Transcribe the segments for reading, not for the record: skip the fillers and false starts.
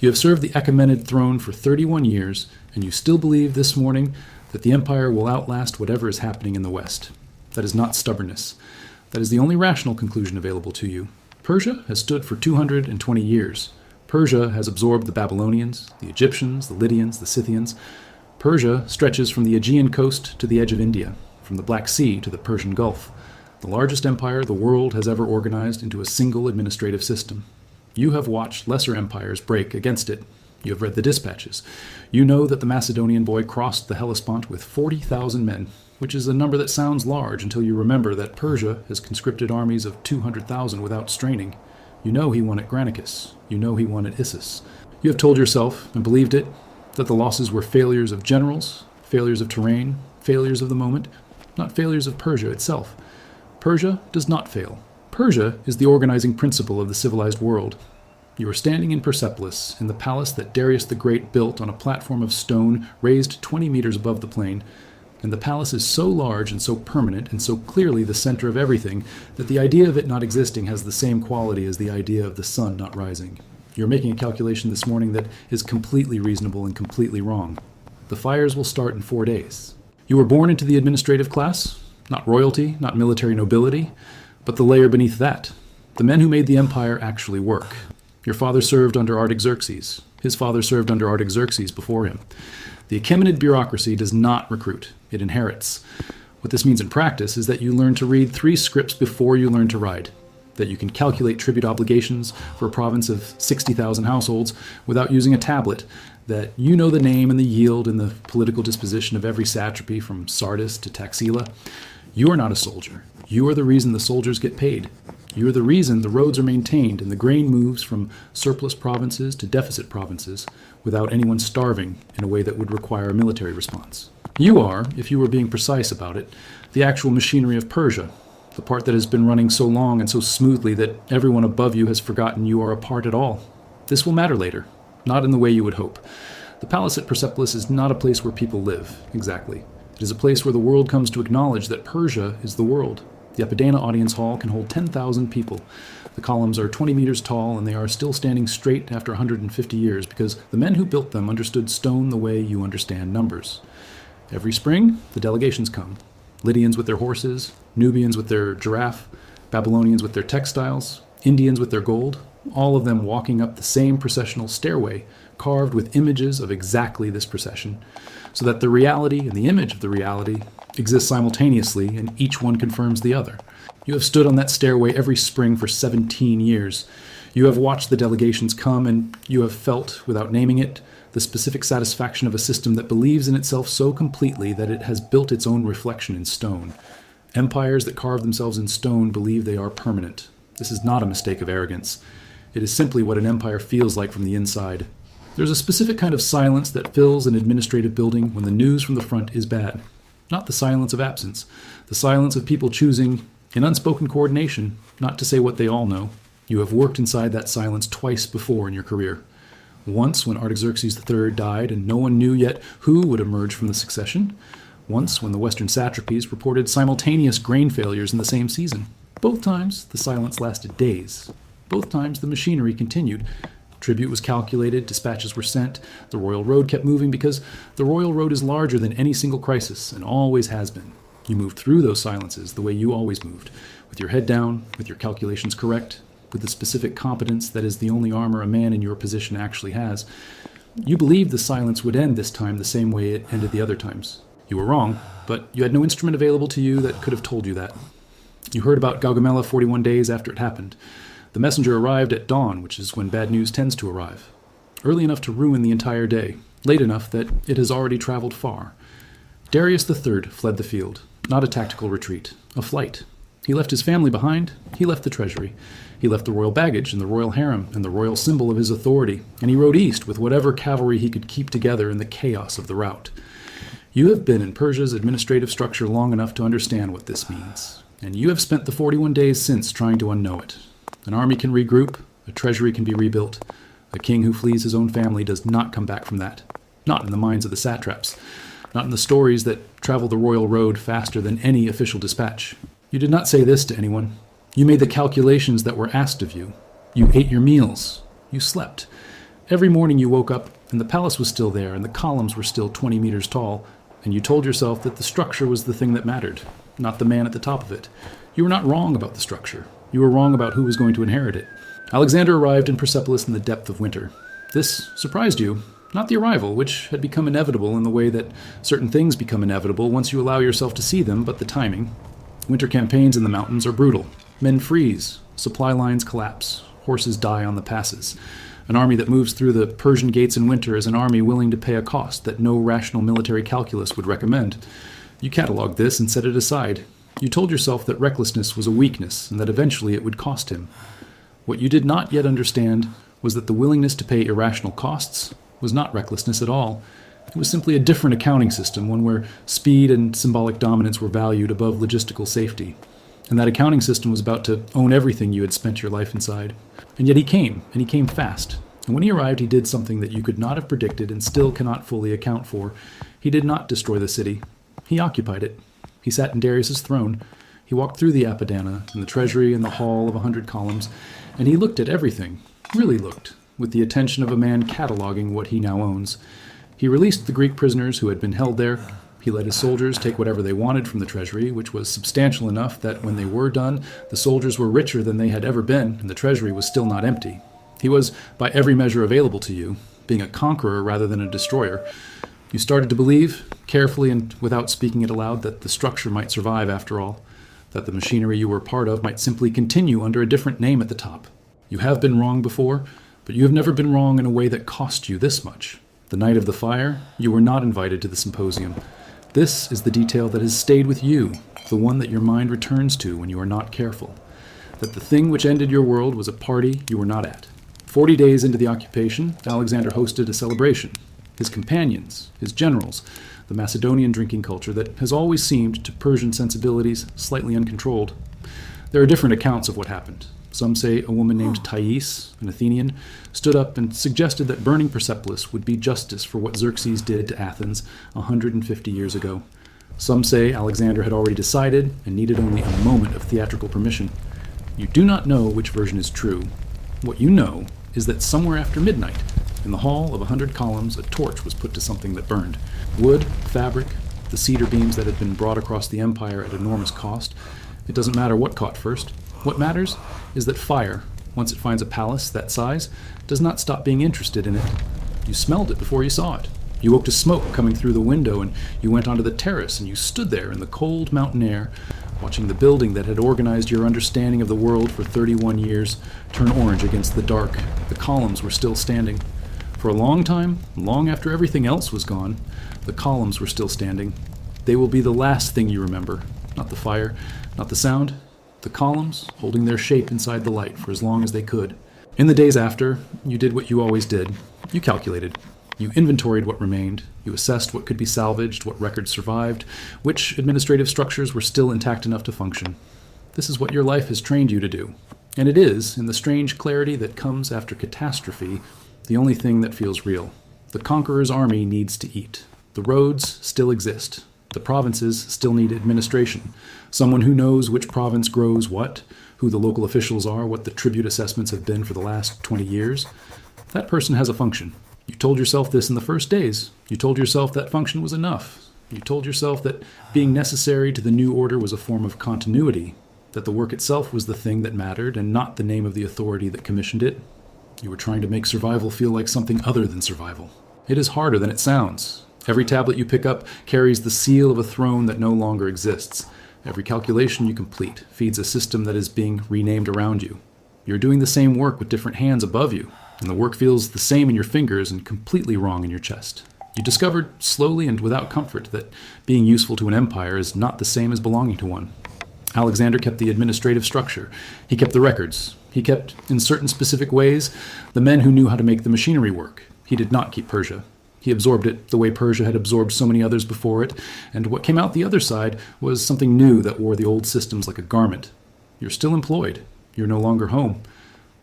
You have served the Achaemenid throne for 31 years, and you still believe this morning that the empire will outlast whatever is happening in the West. That is not stubbornness. That is the only rational conclusion available to you. Persia has stood for 220 years. Persia has absorbed the Babylonians, the Egyptians, the Lydians, the Scythians. Persia stretches from the Aegean coast to the edge of India, from the Black Sea to the Persian Gulf, the largest empire the world has ever organized into a single administrative system. You have watched lesser empires break against it. You have read the dispatches. You know that the Macedonian boy crossed the Hellespont with 40,000 men, which is a number that sounds large until you remember that Persia has conscripted armies of 200,000 without straining. You know he won at Granicus. You know he won at Issus. You have told yourself, and believed it, that the losses were failures of generals, failures of terrain, failures of the moment, not failures of Persia itself. Persia does not fail. Persia is the organizing principle of the civilized world. You are standing in Persepolis, in the palace that Darius the Great built on a platform of stone raised 20 meters above the plain, and the palace is so large and so permanent and so clearly the center of everything that the idea of it not existing has the same quality as the idea of the sun not rising. You're making a calculation this morning that is completely reasonable and completely wrong. The fires will start in 4 days. You were born into the administrative class, not royalty, not military nobility, but the layer beneath that. The men who made the empire actually work. Your father served under Artaxerxes. His father served under Artaxerxes before him. The Achaemenid bureaucracy does not recruit, it inherits. What this means in practice is that you learn to read 3 scripts before you learn to ride, that you can calculate tribute obligations for a province of 60,000 households without using a tablet, that you know the name and the yield and the political disposition of every satrapy from Sardis to Taxila. You are not a soldier. You are the reason the soldiers get paid. You are the reason the roads are maintained and the grain moves from surplus provinces to deficit provinces without anyone starving in a way that would require a military response. You are, if you were being precise about it, the actual machinery of Persia, the part that has been running so long and so smoothly that everyone above you has forgotten you are a part at all. This will matter later, not in the way you would hope. The palace at Persepolis is not a place where people live, exactly. It is a place where the world comes to acknowledge that Persia is the world. The Epidana audience hall can hold 10,000 people. The columns are 20 meters tall, and they are still standing straight after 150 years because the men who built them understood stone the way you understand numbers. Every spring, the delegations come. Lydians with their horses, Nubians with their giraffe, Babylonians with their textiles, Indians with their gold, all of them walking up the same processional stairway, carved with images of exactly this procession, so that the reality and the image of the reality exist simultaneously, and each one confirms the other. You have stood on that stairway every spring for 17 years. You have watched the delegations come, and you have felt, without naming it, the specific satisfaction of a system that believes in itself so completely that it has built its own reflection in stone. Empires that carve themselves in stone believe they are permanent. This is not a mistake of arrogance. It is simply what an empire feels like from the inside. There's a specific kind of silence that fills an administrative building when the news from the front is bad. Not the silence of absence, the silence of people choosing, in unspoken coordination, not to say what they all know. You have worked inside that silence twice before in your career. Once when Artaxerxes III died and no one knew yet who would emerge from the succession. Once when the Western satrapies reported simultaneous grain failures in the same season. Both times, the silence lasted days. Both times, the machinery continued. Tribute was calculated, dispatches were sent, the royal road kept moving because the royal road is larger than any single crisis and always has been. You moved through those silences the way you always moved, with your head down, with your calculations correct, with the specific competence that is the only armor a man in your position actually has. You believed the silence would end this time the same way it ended the other times. You were wrong, but you had no instrument available to you that could have told you that. You heard about Gaugamela 41 days after it happened. The messenger arrived at dawn, which is when bad news tends to arrive. Early enough to ruin the entire day, late enough that it has already traveled far. Darius III fled the field, not a tactical retreat, a flight. He left his family behind, he left the treasury. He left the royal baggage and the royal harem and the royal symbol of his authority, and he rode east with whatever cavalry he could keep together in the chaos of the rout. You have been in Persia's administrative structure long enough to understand what this means, and you have spent the 41 days since trying to unknow it. An army can regroup, a treasury can be rebuilt. A king who flees his own family does not come back from that. Not in the minds of the satraps. Not in the stories that travel the royal road faster than any official dispatch. You did not say this to anyone. You made the calculations that were asked of you. You ate your meals. You slept. Every morning you woke up, and the palace was still there, and the columns were still 20 meters tall, and you told yourself that the structure was the thing that mattered, not the man at the top of it. You were not wrong about the structure. You were wrong about who was going to inherit it. Alexander arrived in Persepolis in the depth of winter. This surprised you, not the arrival, which had become inevitable in the way that certain things become inevitable once you allow yourself to see them, but the timing. Winter campaigns in the mountains are brutal. Men freeze, supply lines collapse, horses die on the passes. An army that moves through the Persian gates in winter is an army willing to pay a cost that no rational military calculus would recommend. You cataloged this and set it aside. You told yourself that recklessness was a weakness and that eventually it would cost him. What you did not yet understand was that the willingness to pay irrational costs was not recklessness at all. It was simply a different accounting system, one where speed and symbolic dominance were valued above logistical safety. And that accounting system was about to own everything you had spent your life inside. And yet he came, and he came fast. And when he arrived, he did something that you could not have predicted and still cannot fully account for. He did not destroy the city. He occupied it. He sat in Darius's throne. He walked through the Apadana and the treasury and the hall of 100 columns, and he looked at everything, really looked, with the attention of a man cataloging what he now owns. He released the Greek prisoners who had been held there. He let his soldiers take whatever they wanted from the treasury, which was substantial enough that when they were done, the soldiers were richer than they had ever been, and the treasury was still not empty. He was, by every measure available to you, being a conqueror rather than a destroyer. You started to believe, carefully and without speaking it aloud, that the structure might survive after all, that the machinery you were part of might simply continue under a different name at the top. You have been wrong before, but you have never been wrong in a way that cost you this much. The night of the fire, you were not invited to the symposium. This is the detail that has stayed with you, the one that your mind returns to when you are not careful. That the thing which ended your world was a party you were not at. 40 days into the occupation, Alexander hosted a celebration. His companions, his generals, the Macedonian drinking culture that has always seemed to Persian sensibilities slightly uncontrolled. There are different accounts of what happened. Some say a woman named Thais, an Athenian, stood up and suggested that burning Persepolis would be justice for what Xerxes did to Athens 150 years ago. Some say Alexander had already decided and needed only a moment of theatrical permission. You do not know which version is true. What you know is that somewhere after midnight, in the hall of 100 columns, a torch was put to something that burned. Wood, fabric, the cedar beams that had been brought across the empire at enormous cost. It doesn't matter what caught first. What matters is that fire, once it finds a palace that size, does not stop being interested in it. You smelled it before you saw it. You woke to smoke coming through the window, and you went onto the terrace, and you stood there in the cold mountain air, watching the building that had organized your understanding of the world for 31 years turn orange against the dark. The columns were still standing. For a long time, long after everything else was gone, the columns were still standing. They will be the last thing you remember, not the fire, not the sound. The columns holding their shape inside the light for as long as they could. In the days after, you did what you always did. You calculated. You inventoried what remained. You assessed what could be salvaged, what records survived, which administrative structures were still intact enough to function. This is what your life has trained you to do. And it is, in the strange clarity that comes after catastrophe, the only thing that feels real. The conqueror's army needs to eat. The roads still exist. The provinces still need administration. Someone who knows which province grows what, who the local officials are, what the tribute assessments have been for the last 20 years. That person has a function. You told yourself this in the first days. You told yourself that function was enough. You told yourself that being necessary to the new order was a form of continuity, that the work itself was the thing that mattered and not the name of the authority that commissioned it. You were trying to make survival feel like something other than survival. It is harder than it sounds. Every tablet you pick up carries the seal of a throne that no longer exists. Every calculation you complete feeds a system that is being renamed around you. You're doing the same work with different hands above you, and the work feels the same in your fingers and completely wrong in your chest. You discovered, slowly and without comfort, that being useful to an empire is not the same as belonging to one. Alexander kept the administrative structure. He kept the records. He kept, in certain specific ways, the men who knew how to make the machinery work. He did not keep Persia. He absorbed it the way Persia had absorbed so many others before it, and what came out the other side was something new that wore the old systems like a garment. You're still employed. You're no longer home.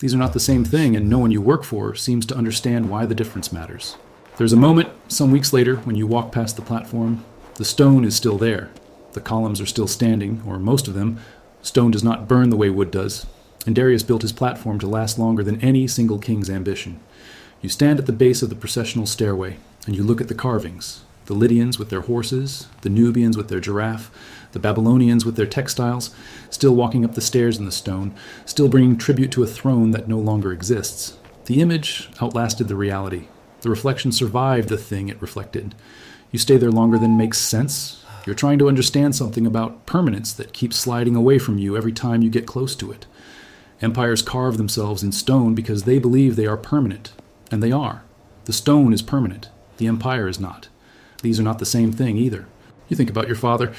These are not the same thing, and no one you work for seems to understand why the difference matters. There's a moment, some weeks later, when you walk past the platform. The stone is still there. The columns are still standing, or most of them. Stone does not burn the way wood does, and Darius built his platform to last longer than any single king's ambition. You stand at the base of the processional stairway, and you look at the carvings. The Lydians with their horses, the Nubians with their giraffe, the Babylonians with their textiles, still walking up the stairs in the stone, still bringing tribute to a throne that no longer exists. The image outlasted the reality. The reflection survived the thing it reflected. You stay there longer than makes sense. You're trying to understand something about permanence that keeps sliding away from you every time you get close to it. Empires carve themselves in stone because they believe they are permanent. And they are. The stone is permanent. The empire is not. These are not the same thing either. You think about your father.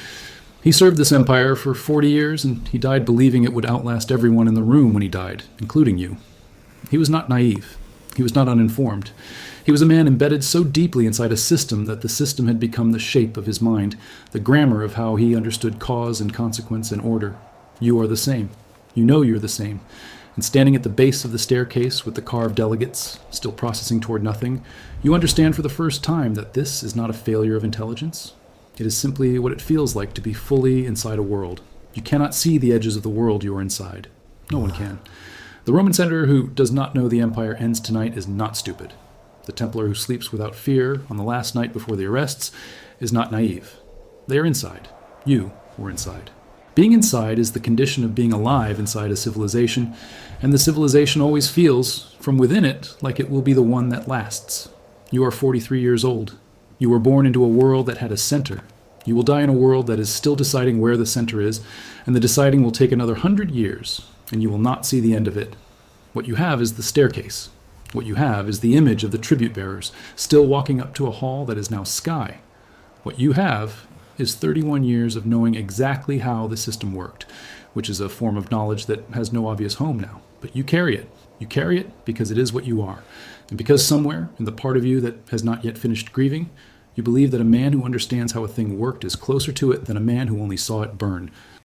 He served this empire for 40 years, and he died believing it would outlast everyone in the room when he died, including you. He was not naive. He was not uninformed. He was a man embedded so deeply inside a system that the system had become the shape of his mind, the grammar of how he understood cause and consequence and order. You are the same. You know you're the same. And standing at the base of the staircase with the carved delegates, still processing toward nothing, you understand for the first time that this is not a failure of intelligence. It is simply what it feels like to be fully inside a world. You cannot see the edges of the world you are inside. No one can. The Roman senator who does not know the empire ends tonight is not stupid. The Templar who sleeps without fear on the last night before the arrests is not naive. They are inside. You were inside. Being inside is the condition of being alive inside a civilization, and the civilization always feels, from within it, like it will be the one that lasts. You are 43 years old. You were born into a world that had a center. You will die in a world that is still deciding where the center is, and the deciding will take another 100 years, and you will not see the end of it. What you have is the staircase. What you have is the image of the tribute bearers, still walking up to a hall that is now sky. What you have is 31 years of knowing exactly how the system worked, which is a form of knowledge that has no obvious home now. But you carry it. You carry it because it is what you are. And because somewhere, in the part of you that has not yet finished grieving, you believe that a man who understands how a thing worked is closer to it than a man who only saw it burn.